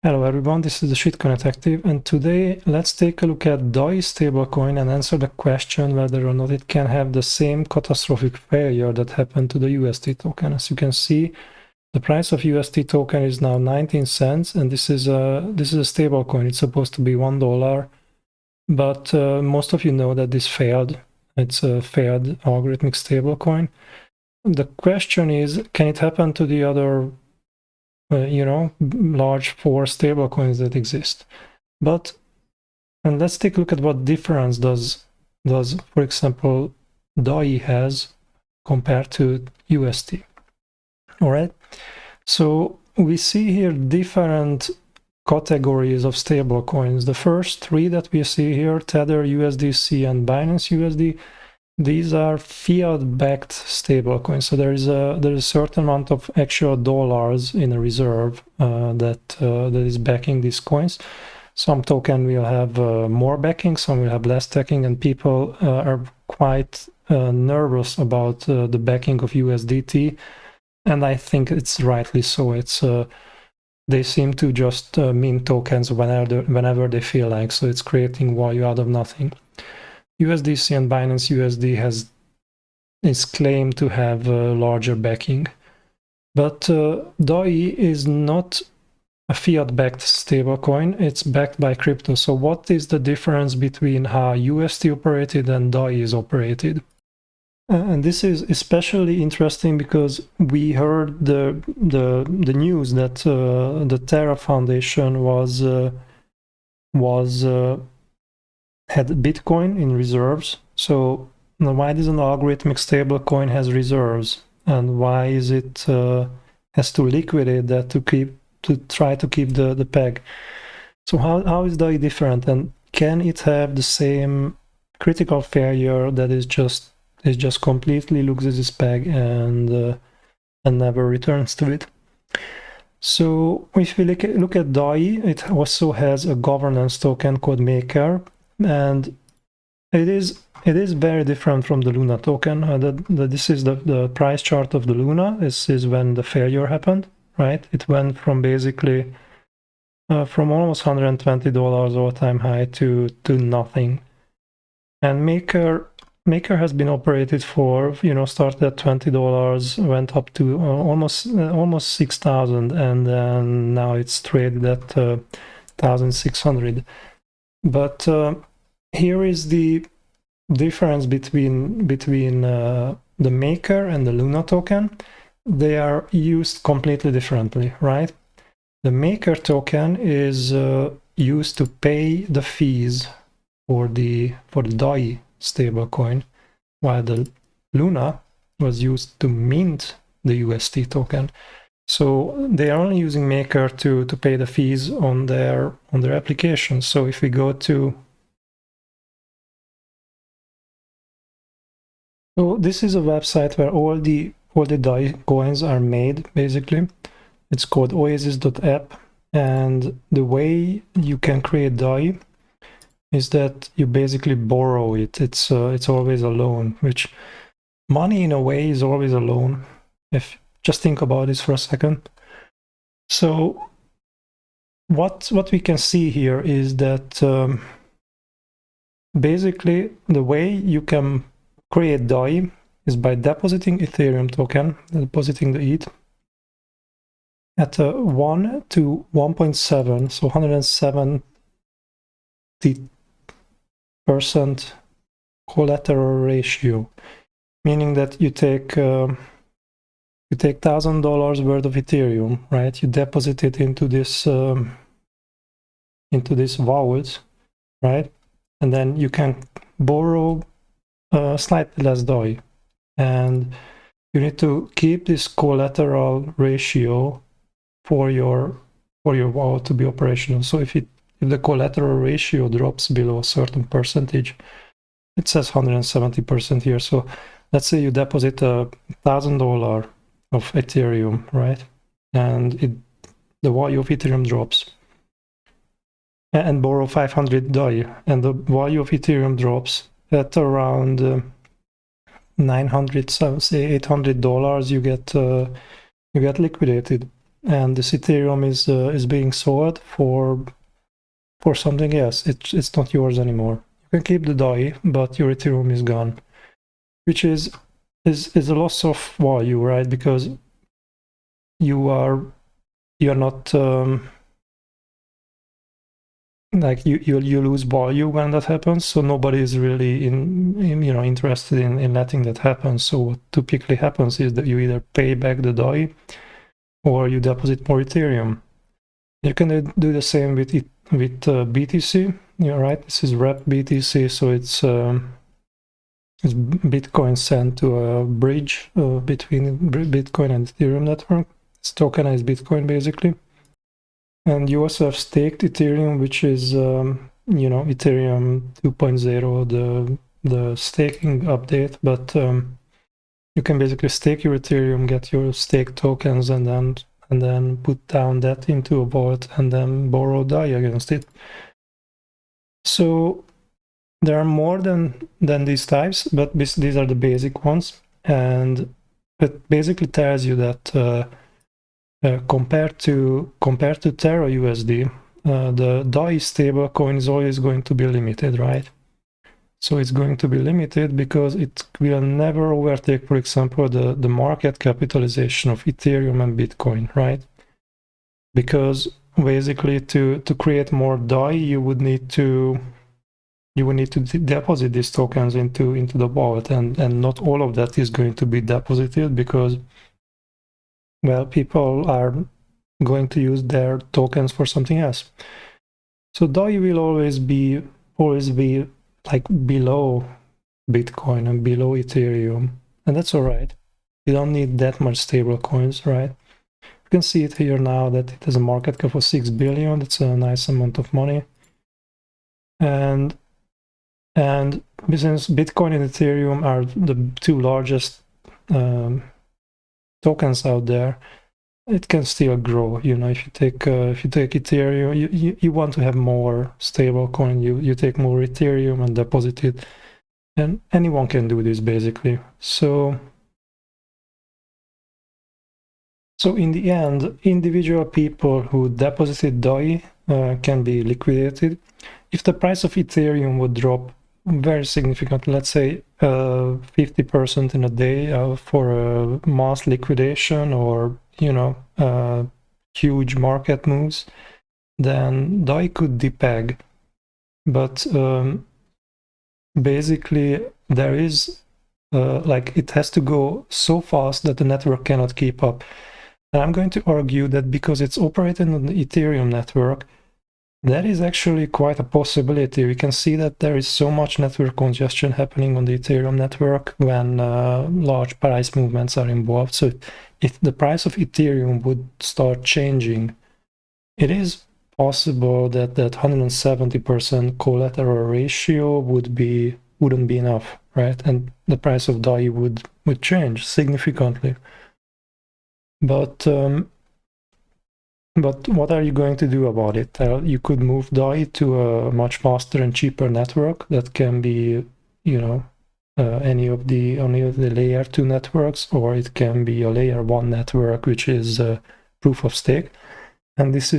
Hello everyone, this is the Shitcoin Detective, and today let's take a look at DAI stablecoin and answer the question whether or not it can have the same catastrophic failure that happened to the UST token. As you can see, the price of UST token is now 19 cents, and this is a stablecoin. It's supposed to be $1, but most of you know that this failed. It's a failed algorithmic stablecoin. The question is, can it happen to the other large 4 stablecoins that exist? And let's take a look at what difference does for example DAI has compared to UST. All right, so we see here different categories of stablecoins. The first 3 that we see here, Tether USDC and Binance USD, these are fiat-backed stablecoins. So there is a certain amount of actual dollars in a reserve that is backing these coins. Some token will have more backing, some will have less backing, and people are quite nervous about the backing of USDT, and I think it's rightly so. It's they seem to just mint tokens whenever they feel like, so it's creating value out of nothing. USDC and Binance USD is claimed to have larger backing, but DAI is not a fiat-backed stablecoin. It's backed by crypto. So what is the difference between how UST operated and DAI is operated? And this is especially interesting because we heard the news that the Terra Foundation had Bitcoin in reserves. So why does an algorithmic stablecoin has reserves, and why is it has to liquidate that to try to keep the peg? So how is DAI different, and can it have the same critical failure that is just completely loses its peg and never returns to it? So if we look at DAI, it also has a governance token called Maker, and it is very different from the Luna token. This is the price chart of the Luna. This is when the failure happened, right? It went from basically from almost $120 all-time high to nothing. And Maker has been operated for, started at $20, went up to almost 6,000, and then now it's traded at 1,600. But here is the difference between the Maker and the Luna token. They are used completely differently, right? The Maker token is used to pay the fees for the DAI stablecoin, while the Luna was used to mint the UST token. So they are only using Maker to pay the fees on their application. So if we go to, so this is a website where all the DAI coins are made, basically. It's called oasis.app, and the way you can create DAI is that you basically borrow it. It's always a loan, which money in a way is always a loan. If just think about this for a second. So what we can see here is that basically the way you can create DAI is by depositing Ethereum token, depositing the ETH at 1 to 1.7, so 170% collateral ratio, meaning that you take $1,000 worth of Ethereum, right? You deposit it into this vault, right? And then you can borrow slightly less DAI, and you need to keep this collateral ratio for your wallet to be operational. So if the collateral ratio drops below a certain percentage, it says 170% here. So let's say you deposit $1,000 of Ethereum, right? And the value of Ethereum drops, and borrow 500 DAI, and the value of Ethereum drops at around $900, say $800. You get liquidated. and this Ethereum is being sold for something else. It's not yours anymore. You can keep the DAI, but your Ethereum is gone, which is a loss of value, right? Because you're not like you lose value when that happens. So nobody is really interested in letting that happen. So what typically happens is that you either pay back the DAI or you deposit more Ethereum. You can do the same with BTC. Yeah, right. This is rep BTC, so it's Bitcoin sent to a bridge between Bitcoin and Ethereum network. It's tokenized Bitcoin basically. And you also have staked Ethereum, which is Ethereum 2.0, the staking update. But you can basically stake your Ethereum, get your stake tokens, and then put down that into a vault and then borrow DAI against it. So there are more than these types, but these are the basic ones, and it basically tells you that compared to Terra USD, the DAI stablecoin is always going to be limited, right? So it's going to be limited because it will never overtake, for example, the market capitalization of Ethereum and Bitcoin, right? Because basically to create more DAI, you would need to deposit these tokens into the vault, and not all of that is going to be deposited because, well, people are going to use their tokens for something else. So DAI will always be like below Bitcoin and below Ethereum, and that's all right. You don't need that much stable coins, right? You can see it here now that it has a market cap of 6 billion. That's a nice amount of money. And since Bitcoin and Ethereum are the two largest tokens out there, it can still grow. If you take Ethereum, you want to have more stable coin. You take more Ethereum and deposit it, and anyone can do this basically. So in the end, individual people who deposited DAI can be liquidated. If the price of Ethereum would drop very significantly, let's say 50% in a day for a mass liquidation or huge market moves, then DAI could depeg. But basically there is it has to go so fast that the network cannot keep up. And I'm going to argue that because it's operating on the Ethereum network, that is actually quite a possibility. We can see that there is so much network congestion happening on the Ethereum network when large price movements are involved. So if the price of Ethereum would start changing, it is possible that 170% collateral ratio wouldn't be enough, right? And the price of DAI would change significantly. But what are you going to do about it? You could move DAI to a much faster and cheaper network that can be, any of the layer 2 networks, or it can be a layer 1 network, which is proof of stake. And this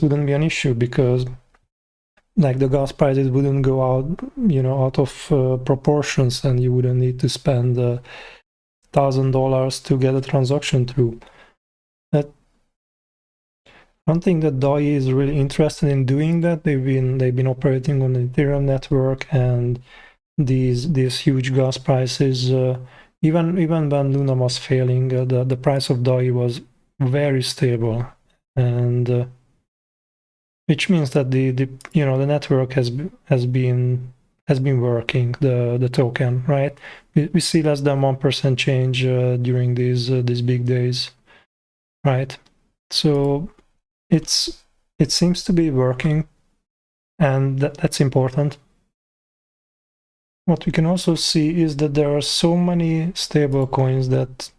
wouldn't be an issue because like the gas prices wouldn't go out of proportions, and you wouldn't need to spend $1,000 to get a transaction through. One thing that DAI is really interested in doing that they've been operating on the Ethereum network, and these huge gas prices. Even when Luna was failing, the price of DAI was very stable, and which means that the network has been working, the token, right? We see less than 1% change during these big days, right? So it seems to be working, and that's important. What we can also see is that there are so many stable coins that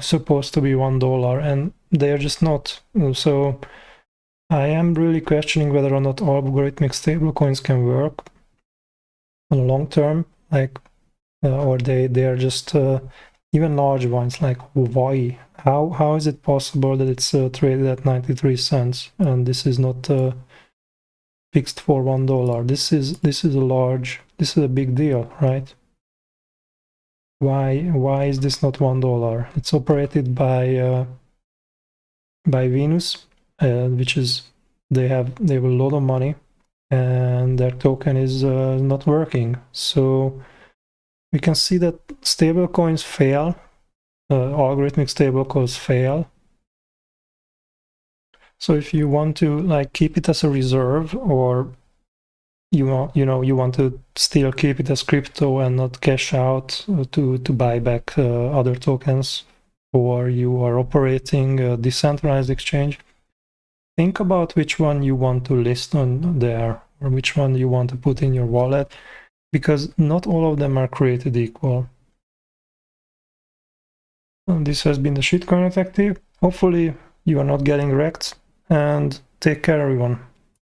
supposed to be $1, and they're just not. So I am really questioning whether or not algorithmic stablecoins can work on a long term, or they are just even large ones like why? How is it possible that it's traded at 93 cents and this is not fixed for $1? This is a big deal, right? Why is this not $1? It's operated by Venus, which is they have a lot of money, and their token is not working. So we can see that stablecoins fail, algorithmic stablecoins fail. So if you want to like keep it as a reserve, or you want to still keep it as crypto and not cash out to buy back other tokens, or you are operating a decentralized exchange, think about which one you want to list on there, or which one you want to put in your wallet, because not all of them are created equal. And this has been the Shitcoin Detective. Hopefully you are not getting wrecked, and take care everyone.